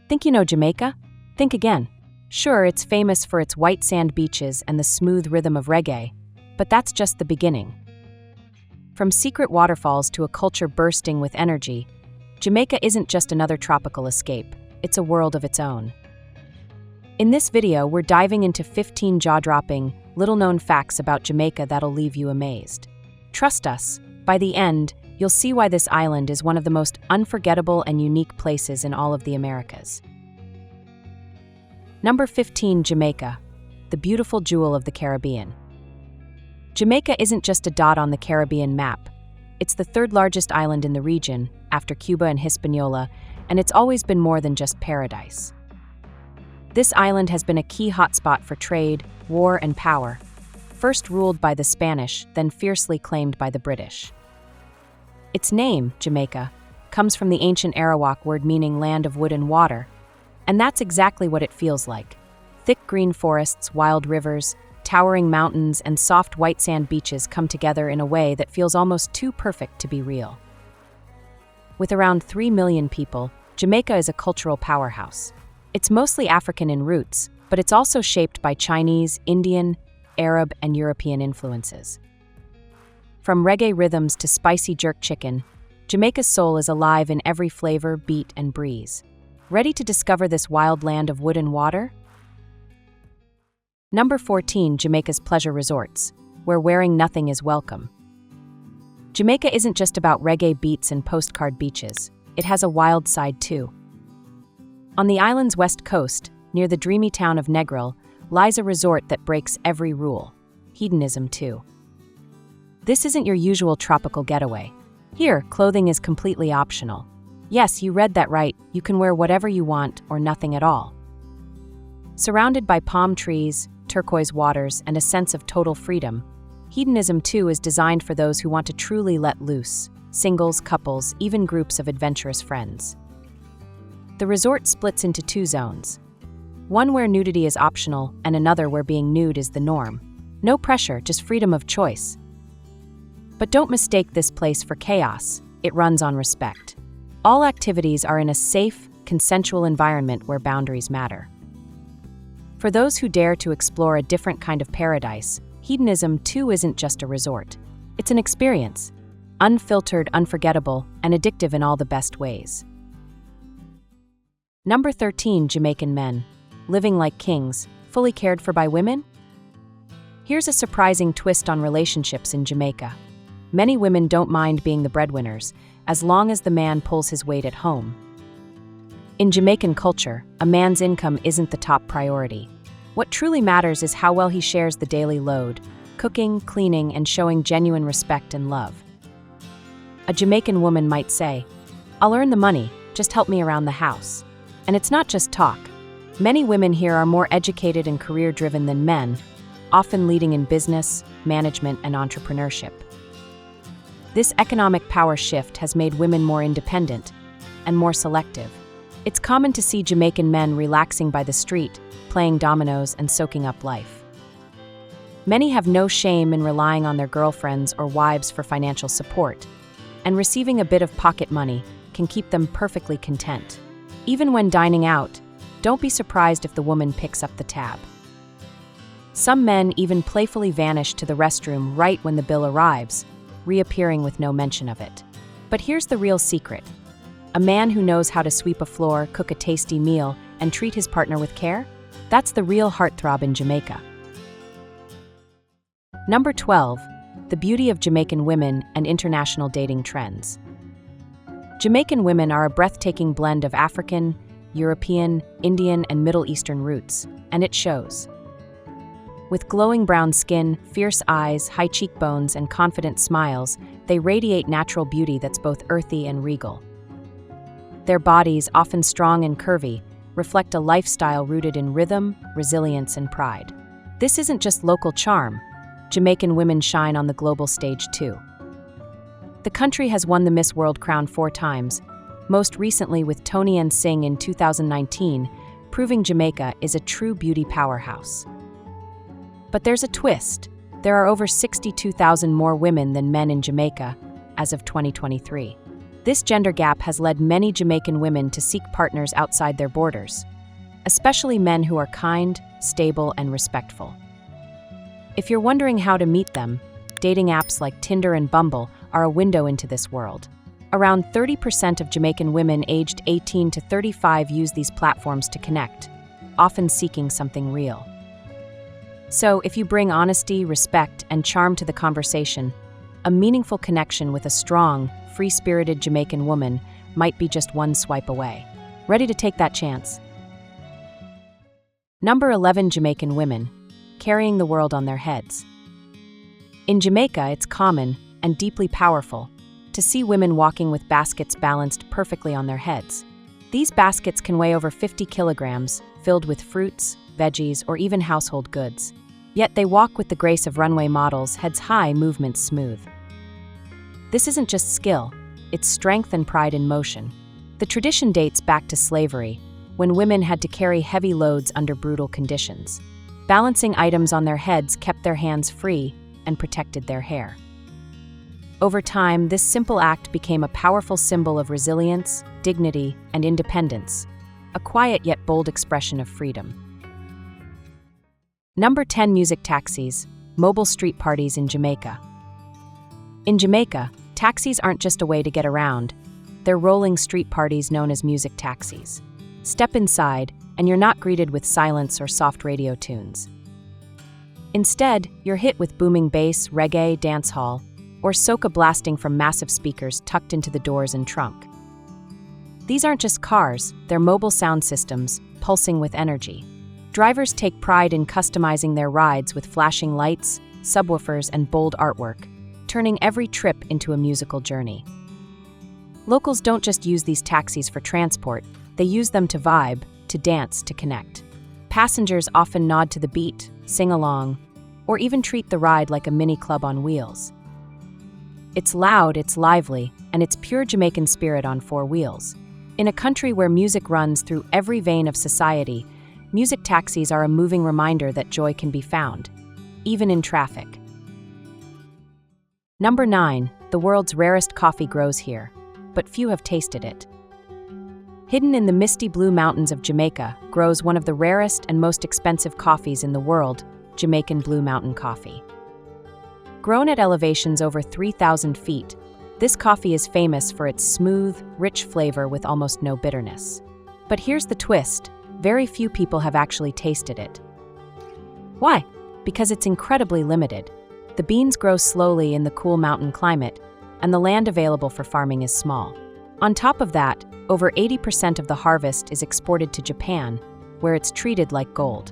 Think you know Jamaica? Think again. Sure, it's famous for its white sand beaches and the smooth rhythm of reggae, but that's just the beginning. From secret waterfalls to a culture bursting with energy, Jamaica isn't just another tropical escape, it's a world of its own. In this video, we're diving into 15 jaw-dropping, little-known facts about Jamaica that'll leave you amazed. Trust us, by the end, you'll see why this island is one of the most unforgettable and unique places in all of the Americas. Number 15, Jamaica, the beautiful jewel of the Caribbean. Jamaica isn't just a dot on the Caribbean map. It's the third largest island in the region, after Cuba and Hispaniola, and it's always been more than just paradise. This island has been a key hotspot for trade, war, and power, first ruled by the Spanish, then fiercely claimed by the British. Its name, Jamaica, comes from the ancient Arawak word meaning land of wood and water, and that's exactly what it feels like. Thick green forests, wild rivers, towering mountains, and soft white sand beaches come together in a way that feels almost too perfect to be real. With around 3 million people, Jamaica is a cultural powerhouse. It's mostly African in roots, but it's also shaped by Chinese, Indian, Arab, and European influences. From reggae rhythms to spicy jerk chicken, Jamaica's soul is alive in every flavor, beat, and breeze. Ready to discover this wild land of wood and water? Number 14, Jamaica's pleasure resorts, where wearing nothing is welcome. Jamaica isn't just about reggae beats and postcard beaches. It has a wild side too. On the island's west coast, near the dreamy town of Negril, lies a resort that breaks every rule. Hedonism too. This isn't your usual tropical getaway. Here, clothing is completely optional. Yes, you read that right, you can wear whatever you want or nothing at all. Surrounded by palm trees, turquoise waters, and a sense of total freedom, Hedonism too is designed for those who want to truly let loose, singles, couples, even groups of adventurous friends. The resort splits into two zones. One where nudity is optional and another where being nude is the norm. No pressure, just freedom of choice. But don't mistake this place for chaos. It runs on respect. All activities are in a safe, consensual environment where boundaries matter. For those who dare to explore a different kind of paradise, Hedonism too isn't just a resort. It's an experience. Unfiltered, unforgettable, and addictive in all the best ways. Number 13, Jamaican men. Living like kings, fully cared for by women? Here's a surprising twist on relationships in Jamaica. Many women don't mind being the breadwinners, as long as the man pulls his weight at home. In Jamaican culture, a man's income isn't the top priority. What truly matters is how well he shares the daily load, cooking, cleaning, and showing genuine respect and love. A Jamaican woman might say, "I'll earn the money, just help me around the house." And it's not just talk. Many women here are more educated and career-driven than men, often leading in business, management, and entrepreneurship. This economic power shift has made women more independent and more selective. It's common to see Jamaican men relaxing by the street, playing dominoes, and soaking up life. Many have no shame in relying on their girlfriends or wives for financial support, and receiving a bit of pocket money can keep them perfectly content. Even when dining out, don't be surprised if the woman picks up the tab. Some men even playfully vanish to the restroom right when the bill arrives, reappearing with no mention of it. But here's the real secret. A man who knows how to sweep a floor, cook a tasty meal, and treat his partner with care? That's the real heartthrob in Jamaica. Number 12, the beauty of Jamaican women and international dating trends. Jamaican women are a breathtaking blend of African, European, Indian, and Middle Eastern roots, and it shows. With glowing brown skin, fierce eyes, high cheekbones, and confident smiles, they radiate natural beauty that's both earthy and regal. Their bodies, often strong and curvy, reflect a lifestyle rooted in rhythm, resilience, and pride. This isn't just local charm. Jamaican women shine on the global stage too. The country has won the Miss World crown 4 times, most recently with Toni Ann Singh in 2019, proving Jamaica is a true beauty powerhouse. But there's a twist. There are over 62,000 more women than men in Jamaica as of 2023. This gender gap has led many Jamaican women to seek partners outside their borders, especially men who are kind, stable, and respectful. If you're wondering how to meet them, dating apps like Tinder and Bumble are a window into this world. Around 30% of Jamaican women aged 18 to 35 use these platforms to connect, often seeking something real. So, if you bring honesty, respect, and charm to the conversation, a meaningful connection with a strong, free-spirited Jamaican woman might be just one swipe away. Ready to take that chance? Number 11. Jamaican women, carrying the world on their heads. In Jamaica, it's common, and deeply powerful, to see women walking with baskets balanced perfectly on their heads. These baskets can weigh over 50 kilograms, filled with fruits, veggies, or even household goods. Yet they walk with the grace of runway models, heads high, movements smooth. This isn't just skill, it's strength and pride in motion. The tradition dates back to slavery, when women had to carry heavy loads under brutal conditions. Balancing items on their heads kept their hands free and protected their hair. Over time, this simple act became a powerful symbol of resilience, dignity, and independence, a quiet yet bold expression of freedom. Number 10. Music taxis, mobile street parties in Jamaica. In Jamaica, taxis aren't just a way to get around, they're rolling street parties known as music taxis. Step inside, and you're not greeted with silence or soft radio tunes. Instead, you're hit with booming bass, reggae, dancehall, or soca blasting from massive speakers tucked into the doors and trunk. These aren't just cars, they're mobile sound systems, pulsing with energy. Drivers take pride in customizing their rides with flashing lights, subwoofers, and bold artwork, turning every trip into a musical journey. Locals don't just use these taxis for transport, they use them to vibe, to dance, to connect. Passengers often nod to the beat, sing along, or even treat the ride like a mini club on wheels. It's loud, it's lively, and it's pure Jamaican spirit on four wheels. In a country where music runs through every vein of society, music taxis are a moving reminder that joy can be found, even in traffic. Number 9. The world's rarest coffee grows here, but few have tasted it. Hidden in the misty blue mountains of Jamaica grows one of the rarest and most expensive coffees in the world, Jamaican Blue Mountain coffee. Grown at elevations over 3,000 feet, this coffee is famous for its smooth, rich flavor with almost no bitterness. But here's the twist, very few people have actually tasted it. Why? Because it's incredibly limited. The beans grow slowly in the cool mountain climate, and the land available for farming is small. On top of that, over 80% of the harvest is exported to Japan, where it's treated like gold.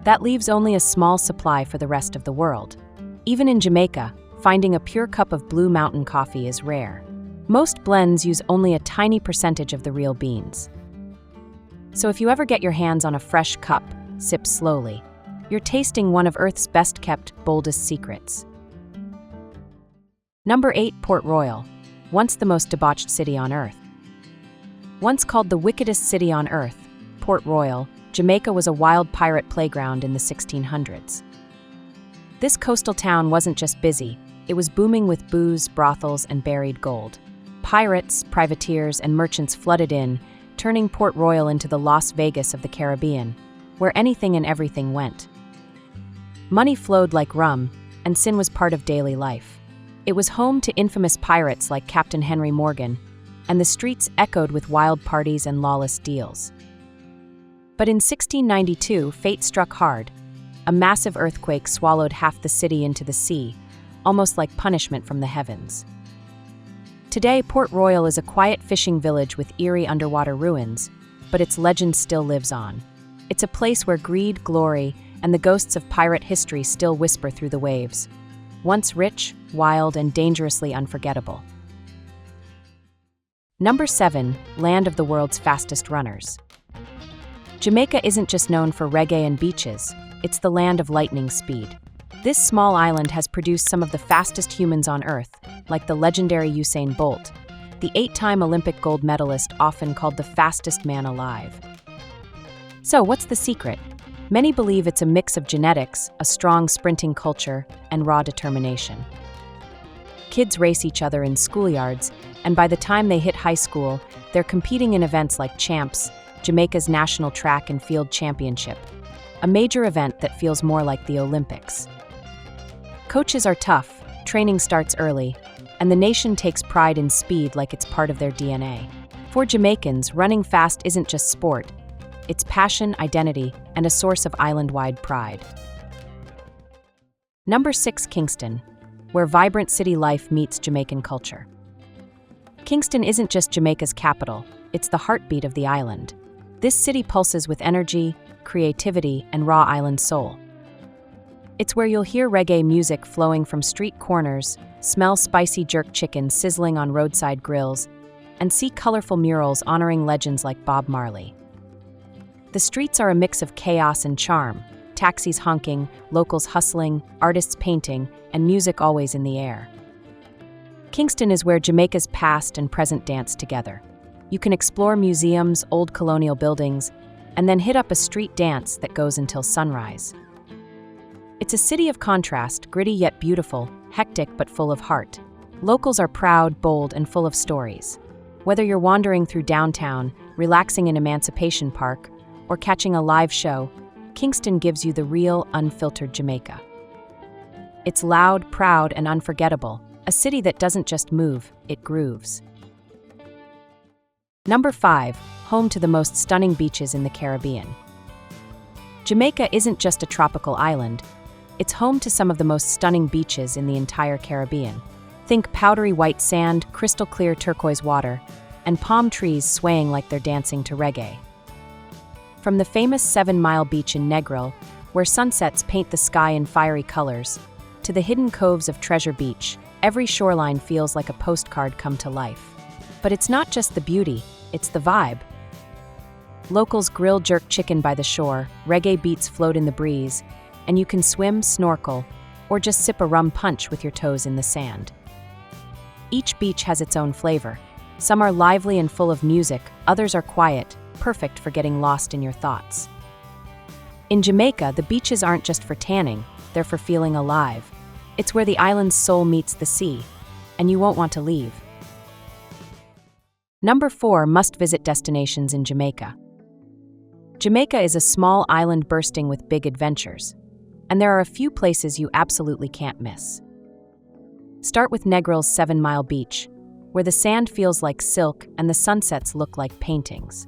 That leaves only a small supply for the rest of the world. Even in Jamaica, finding a pure cup of Blue Mountain coffee is rare. Most blends use only a tiny percentage of the real beans. So if you ever get your hands on a fresh cup, sip slowly. You're tasting one of Earth's best-kept, boldest secrets. Number 8. Port Royal, once the most debauched city on Earth. Once called the wickedest city on Earth, Port Royal, Jamaica was a wild pirate playground in the 1600s. This coastal town wasn't just busy, it was booming with booze, brothels, and buried gold. Pirates, privateers, and merchants flooded in, turning Port Royal into the Las Vegas of the Caribbean, where anything and everything went. Money flowed like rum, and sin was part of daily life. It was home to infamous pirates like Captain Henry Morgan, and the streets echoed with wild parties and lawless deals. But in 1692, fate struck hard. A massive earthquake swallowed half the city into the sea, almost like punishment from the heavens. Today, Port Royal is a quiet fishing village with eerie underwater ruins, but its legend still lives on. It's a place where greed, glory, and the ghosts of pirate history still whisper through the waves. Once rich, wild, and dangerously unforgettable. Number 7. Land of the world's fastest runners. Jamaica isn't just known for reggae and beaches, it's the land of lightning speed. This small island has produced some of the fastest humans on Earth, like the legendary Usain Bolt, the 8-time Olympic gold medalist often called the fastest man alive. So, what's the secret? Many believe it's a mix of genetics, a strong sprinting culture, and raw determination. Kids race each other in schoolyards, and by the time they hit high school, they're competing in events like Champs, Jamaica's national track and field championship, a major event that feels more like the Olympics. Coaches are tough, training starts early, and the nation takes pride in speed like it's part of their DNA. For Jamaicans, running fast isn't just sport, it's passion, identity, and a source of island-wide pride. Number 6, Kingston, where vibrant city life meets Jamaican culture. Kingston isn't just Jamaica's capital, it's the heartbeat of the island. This city pulses with energy, creativity, and raw island soul. It's where you'll hear reggae music flowing from street corners, smell spicy jerk chicken sizzling on roadside grills, and see colorful murals honoring legends like Bob Marley. The streets are a mix of chaos and charm, taxis honking, locals hustling, artists painting, and music always in the air. Kingston is where Jamaica's past and present dance together. You can explore museums, old colonial buildings, and then hit up a street dance that goes until sunrise. It's a city of contrast, gritty yet beautiful, hectic but full of heart. Locals are proud, bold, and full of stories. Whether you're wandering through downtown, relaxing in Emancipation Park, or catching a live show, Kingston gives you the real, unfiltered Jamaica. It's loud, proud, and unforgettable, a city that doesn't just move, it grooves. Number 5, home to the most stunning beaches in the Caribbean. Jamaica isn't just a tropical island, it's home to some of the most stunning beaches in the entire Caribbean. Think powdery white sand, crystal clear turquoise water, and palm trees swaying like they're dancing to reggae. From the famous 7 Mile Beach in Negril, where sunsets paint the sky in fiery colors, to the hidden coves of Treasure Beach, every shoreline feels like a postcard come to life. But it's not just the beauty, it's the vibe. Locals grill jerk chicken by the shore, reggae beats float in the breeze, and you can swim, snorkel, or just sip a rum punch with your toes in the sand. Each beach has its own flavor. Some are lively and full of music, others are quiet, perfect for getting lost in your thoughts. In Jamaica, the beaches aren't just for tanning, they're for feeling alive. It's where the island's soul meets the sea, and you won't want to leave. Number 4, must-visit destinations in Jamaica. Jamaica is a small island bursting with big adventures, and there are a few places you absolutely can't miss. Start with Negril's 7 Mile Beach, where the sand feels like silk and the sunsets look like paintings.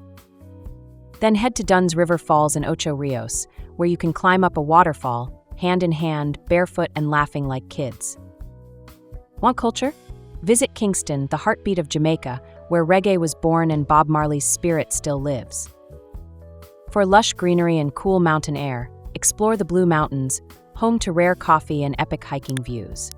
Then head to Dunn's River Falls in Ocho Rios, where you can climb up a waterfall, hand in hand, barefoot and laughing like kids. Want culture? Visit Kingston, the heartbeat of Jamaica, where reggae was born and Bob Marley's spirit still lives. For lush greenery and cool mountain air, explore the Blue Mountains, home to rare coffee and epic hiking views.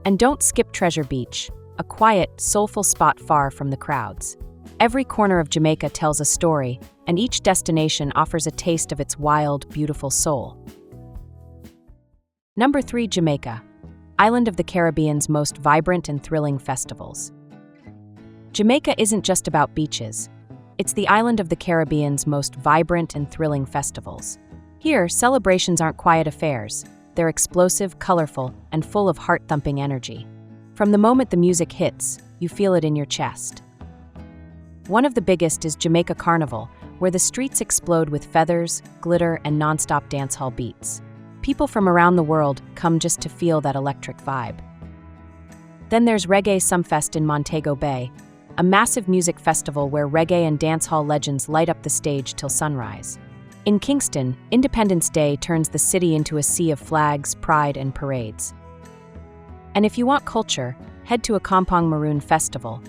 And don't skip Treasure Beach, a quiet, soulful spot far from the crowds. Every corner of Jamaica tells a story, and each destination offers a taste of its wild, beautiful soul. Number 3, Jamaica, island of the Caribbean's most vibrant and thrilling festivals. Jamaica isn't just about beaches. It's the island of the Caribbean's most vibrant and thrilling festivals. Here, celebrations aren't quiet affairs. They're explosive, colorful, and full of heart-thumping energy. From the moment the music hits, you feel it in your chest. One of the biggest is Jamaica Carnival, where the streets explode with feathers, glitter, and non-stop dancehall beats. People from around the world come just to feel that electric vibe. Then there's Reggae Sumfest in Montego Bay, a massive music festival where reggae and dancehall legends light up the stage till sunrise. In Kingston, Independence Day turns the city into a sea of flags, pride, and parades. And if you want culture, head to a Kampong Maroon Festival,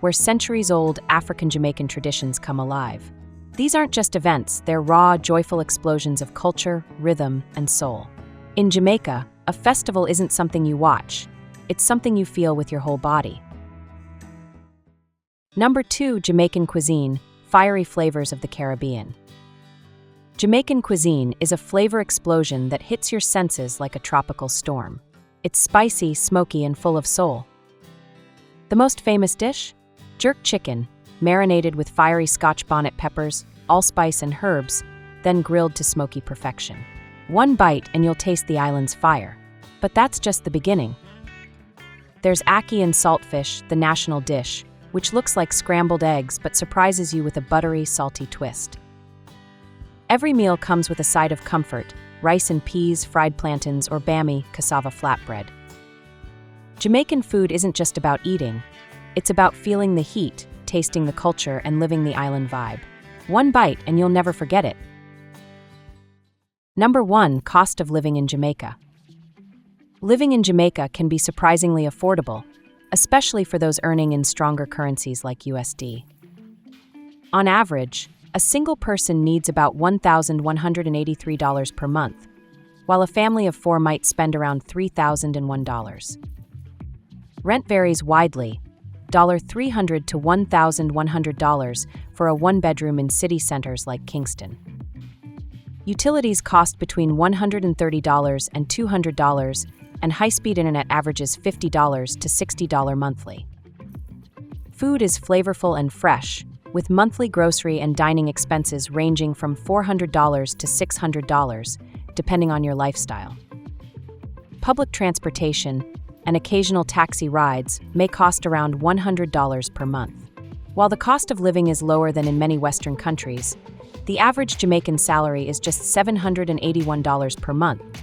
where centuries-old African-Jamaican traditions come alive. These aren't just events, they're raw, joyful explosions of culture, rhythm, and soul. In Jamaica, a festival isn't something you watch, it's something you feel with your whole body. Number 2, Jamaican cuisine, fiery flavors of the Caribbean. Jamaican cuisine is a flavor explosion that hits your senses like a tropical storm. It's spicy, smoky, and full of soul. The most famous dish? Jerk chicken, marinated with fiery Scotch bonnet peppers, allspice, and herbs, then grilled to smoky perfection. One bite and you'll taste the island's fire. But that's just the beginning. There's ackee and saltfish, the national dish, which looks like scrambled eggs but surprises you with a buttery, salty twist. Every meal comes with a side of comfort: rice and peas, fried plantains, or bami, cassava flatbread. Jamaican food isn't just about eating. It's about feeling the heat, tasting the culture, and living the island vibe. One bite and you'll never forget it. Number 1. Cost of living in Jamaica. Living in Jamaica can be surprisingly affordable, especially for those earning in stronger currencies like USD. On average, a single person needs about $1,183 per month, while a family of 4 might spend around $3,001. Rent varies widely, $300 to $1,100 for a one-bedroom in city centers like Kingston. Utilities cost between $130 and $200, and high-speed internet averages $50 to $60 monthly. Food is flavorful and fresh, with monthly grocery and dining expenses ranging from $400 to $600, depending on your lifestyle. Public transportation and occasional taxi rides may cost around $100 per month. While the cost of living is lower than in many Western countries, the average Jamaican salary is just $781 per month,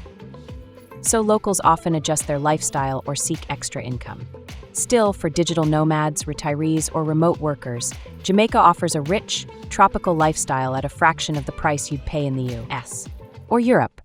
so locals often adjust their lifestyle or seek extra income. Still, for digital nomads, retirees, or remote workers, Jamaica offers a rich, tropical lifestyle at a fraction of the price you'd pay in the US or Europe.